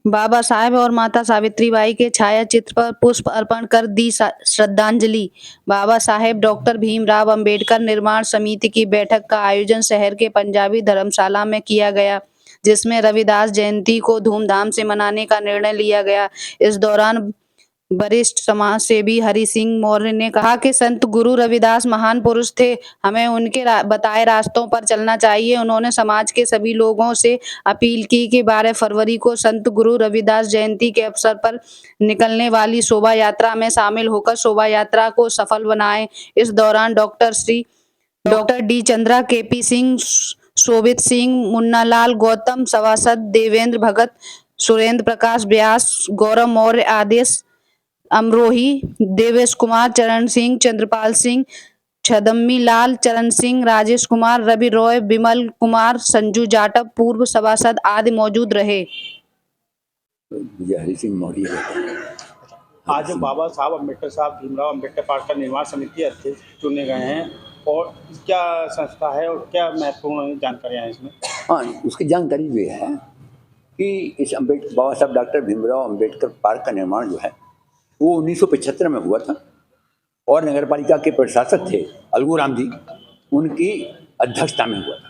बाबा साहेब और माता सावित्रीबाई के छायाचित्र पर पुष्प अर्पण कर दी श्रद्धांजलि। बाबा साहेब डॉक्टर भीमराव अंबेडकर निर्माण समिति की बैठक का आयोजन शहर के पंजाबी धर्मशाला में किया गया, जिसमें रविदास जयंती को धूमधाम से मनाने का निर्णय लिया गया। इस दौरान वरिष्ठ समाज सेवी हरि सिंह मौर्य ने कहा कि संत गुरु रविदास महान पुरुष थे, हमें उनके बताए रास्तों पर चलना चाहिए। उन्होंने समाज के सभी लोगों से अपील की कि 12 फरवरी को संत गुरु रविदास जयंती के अवसर पर निकलने वाली शोभा यात्रा में शामिल होकर शोभा यात्रा को सफल बनाएं। इस दौरान doctor D Chandra, KP Singh, Shobhit Singh, Munnalal Gautam, सभासद देवेंद्र भगत, सुरेंद्र प्रकाश व्यास, गौरव मौर्य, आदेश अमरोही, देवेश कुमार, चरण सिंह, चंद्रपाल सिंह, छदम्मी लाल, चरण सिंह, राजेश कुमार, रवि रॉय, विमल कुमार, संजू जाटव, पूर्व सभासद आदि मौजूद रहे। हरि सिंह मौर्य। आज बाबा साहब अम्बेडकर साहब भीमराव अम्बेडकर पार्क का निर्माण समिति अध्यक्ष चुने गए हैं, और क्या संस्था है और क्या महत्वपूर्ण जानकारियाँ हैं इसमें? हाँ, उसकी जानकारी ये है कि इस बाबा साहब डॉक्टर भीमराव अम्बेडकर पार्क का निर्माण जो है वो 1975 में हुआ था, और नगर पालिका के प्रशासक थे अलगूराम जी, उनकी अध्यक्षता में हुआ था,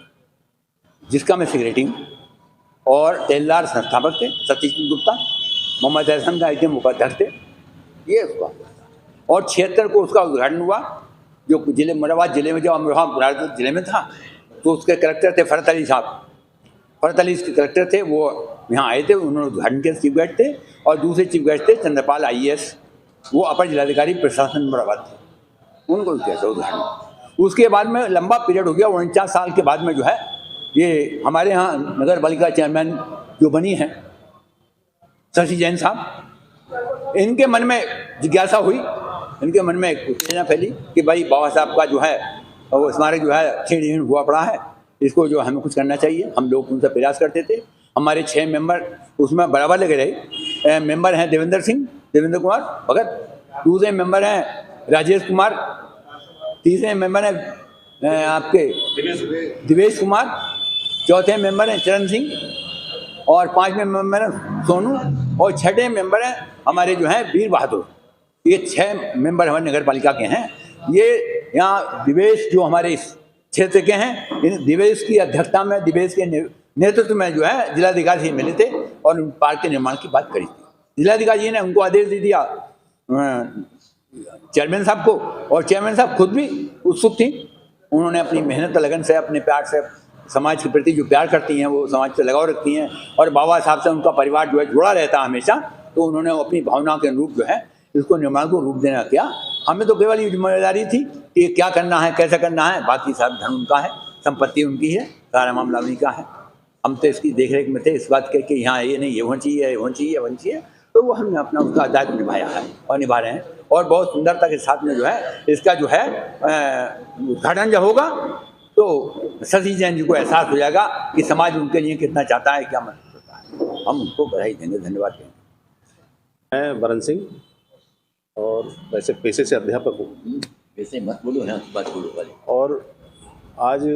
जिसका मैं सेक्रेटरी हूँ। और तेलदार संस्थापक थे सतीश गुप्ता, मोहम्मद एहसन का उपाध्यक्ष थे, ये उसका हुआ था। और 76 को उसका उद्घाटन हुआ, जो जिले मुरादाबाद जिले में, जो अमरोहा मुरादाबाद जिले में था, तो उसके कलेक्टर थे फरत अली साहब। फरत अली के कलेक्टर थे, वो यहाँ आए थे, उन्होंने उद्घाटन किया, चीफ गेस्ट थे। और दूसरे चीफ गेस्ट थे चंद्रपाल IAS, वो अपर जिलाधिकारी प्रशासन मुरादाबाद थे, उनको किया था उद्घाटन। उसके बाद में लंबा पीरियड हो गया, 49 साल के बाद में जो है ये हमारे यहाँ नगर पालिका चेयरमैन जो बनी है शशि जैन साहब, इनके मन में जिज्ञासा हुई, इनके मन में एक उत्तेजना फैली कि भाई बाबा साहब का जो है वो स्मारक जो है क्षीण हुआ पड़ा है, इसको जो हमें कुछ करना चाहिए। हम लोग उनसे प्रयास करते थे, हमारे 6 मेंबर उसमें बराबर लगे रहे। मेंबर हैं देवेंद्र कुमार भगत, दूसरे मेंबर हैं राजेश कुमार, तीसरे मेंबर हैं आपके दिवेश कुमार, चौथे मेंबर हैं चरण सिंह, और 5वें मेंबर हैं सोनू, और 6ठे मेंबर हैं हमारे जो हैं वीर बहादुर। ये 6 मेंबर हमारे नगर पालिका के हैं। ये यहाँ दिवेश जो हमारे इस क्षेत्र के हैं, इन दिवेश की अध्यक्षता में, दिवेश के नेतृत्व में जो है जिलाधिकारी से मिले थे और पार्क के निर्माण की बात करी थी। जिलाधिकारी जी ने उनको आदेश दे दिया चेयरमैन साहब को, और चेयरमैन साहब खुद भी उत्सुक थी। उन्होंने अपनी मेहनत लगन से, अपने प्यार से, समाज के प्रति जो प्यार करती हैं वो समाज से लगाव रखती हैं, और बाबा साहब से उनका परिवार जो है जुड़ा रहता है हमेशा, तो उन्होंने अपनी भावना के अनुरूप जो है इसको निर्माण को रूप देना किया। हमें तो केवल ये जिम्मेदारी थी कि क्या करना है, कैसे करना है, बाकी सब धन उनका है, संपत्ति उनकी है, सारा मामला उन्हीं का है। हम तो इसकी देखरेख में थे, इस बात के कि यहाँ ये नहीं, ये होना चाहिए, ये होना चाहिए, ये होना चाहिए, तो वो हमने अपना उसका दायित्व निभाया है और निभा रहे हैं। और बहुत सुंदरता के साथ में जो है इसका जो है उद्घाटन जब होगा तो शशि जैन जी को एहसास हो जाएगा कि समाज उनके लिए कितना चाहता है, क्या महसूस होता है। हम उनको बधाई देंगे, धन्यवाद देंगे। मैं बरन सिंह, और वैसे पेशे से अध्यापक हूँ। वैसे मत बोलो, यहाँ की बात बोलो वाली। और आज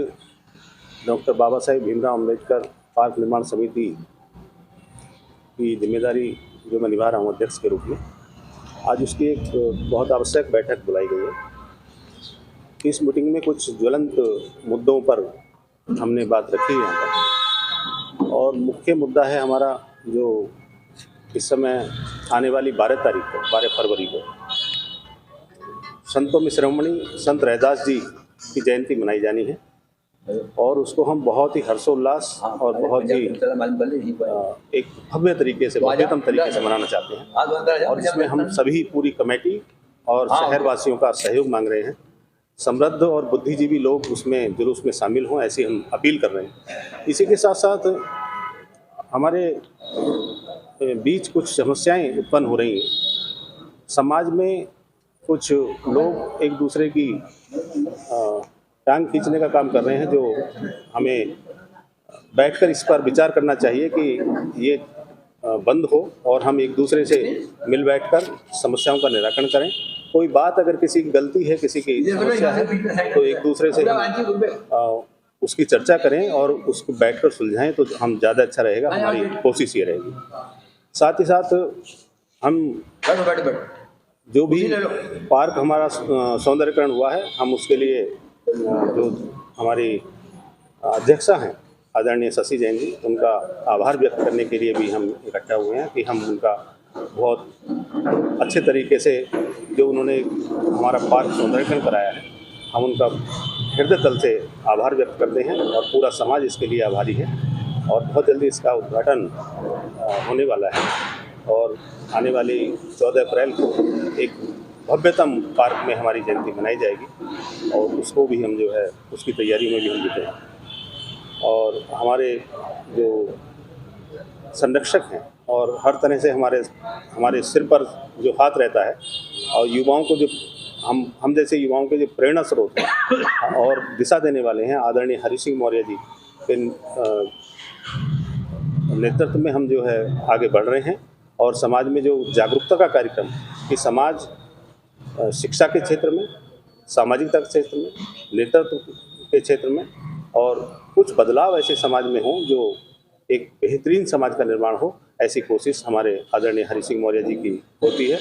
डॉक्टर बाबा साहेब भीमराव अम्बेडकर पार्क निर्माण समिति की जिम्मेदारी जो मैं निभा रहा हूँ अध्यक्ष के रूप में, आज उसकी एक बहुत आवश्यक बैठक बुलाई गई है। इस मीटिंग में कुछ ज्वलंत मुद्दों पर हमने बात रखी है यहाँ पर, और मुख्य मुद्दा है हमारा जो इस समय आने वाली 12 फरवरी को संतों में शिरोमणि संत रैदास जी की जयंती मनाई जानी है, और उसको हम बहुत ही हर्षोल्लास और बहुत ही एक भव्य तरीके से, भव्यतम तरीके से मनाना चाहते हैं। और इसमें हम सभी पूरी कमेटी और शहरवासियों का सहयोग मांग रहे हैं। समृद्ध और बुद्धिजीवी लोग उसमें जुलूस में शामिल हों, ऐसी हम अपील कर रहे हैं। इसी के साथ साथ हमारे बीच कुछ समस्याएं उत्पन्न हो रही हैं। समाज में कुछ लोग एक दूसरे की टांग खींचने का काम कर रहे हैं, जो हमें बैठकर इस पर विचार करना चाहिए कि ये बंद हो और हम एक दूसरे से मिल बैठकर समस्याओं का निराकरण करें। कोई बात अगर किसी की गलती है, किसी की समस्या है, तो एक दूसरे से उसकी चर्चा करें और उसको बैठकर सुलझाएं, तो हम ज़्यादा अच्छा रहेगा। हमारी कोशिश ये रहेगी। साथ ही साथ हम जो भी पार्क हमारा सौंदर्यकरण हुआ है, हम उसके लिए जो हमारी अध्यक्षा हैं आदरणीय शशि जैन जी, उनका आभार व्यक्त करने के लिए भी हम इकट्ठा हुए हैं कि हम उनका बहुत अच्छे तरीके से जो उन्होंने हमारा पार्क सौंदर्यकरण कराया है, हम उनका हृदय तल से आभार व्यक्त करते हैं और पूरा समाज इसके लिए आभारी है। और बहुत जल्दी इसका उद्घाटन होने वाला है और आने वाली 14 अप्रैल को एक भव्यतम पार्क में हमारी जयंती मनाई जाएगी और उसको भी हम जो है उसकी तैयारी में भी हम जुटे हैं। और हमारे जो संरक्षक हैं और हर तरह से हमारे सिर पर जो हाथ रहता है और युवाओं को जो हम जैसे युवाओं के जो प्रेरणा स्रोत हैं और दिशा देने वाले हैं, आदरणीय हरि सिंह मौर्य जी के नेतृत्व में हम जो है आगे बढ़ रहे हैं। और समाज में जो जागरूकता का कार्यक्रम कि समाज शिक्षा के क्षेत्र में, सामाजिकता के क्षेत्र में, नेतृत्व के क्षेत्र में और कुछ बदलाव ऐसे समाज में हों जो एक बेहतरीन समाज का निर्माण हो, ऐसी कोशिश हमारे आदरणीय हरि सिंह मौर्य जी की होती है,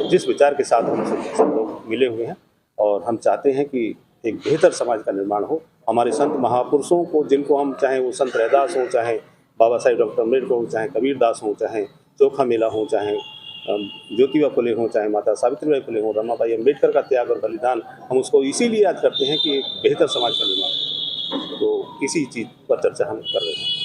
जिस विचार के साथ हम सब लोग मिले हुए हैं। और हम चाहते हैं कि एक बेहतर समाज का निर्माण हो। हमारे संत महापुरुषों को, जिनको हम चाहे वो संत रैदास हों, चाहे बाबा साहेब डॉक्टर अम्बेडकर हों, चाहे कबीरदास हों, चाहे चोखा मेला हों, चाहे ज्योतिबा फुले हों, चाहे माता सावित्रीबाई फुले हों, रमाबाई अम्बेडकर का त्याग और बलिदान, हम उसको इसीलिए याद करते हैं कि एक बेहतर समाज का निर्माण हो। तो इसी चीज़ पर चर्चा हम कर रहे हैं।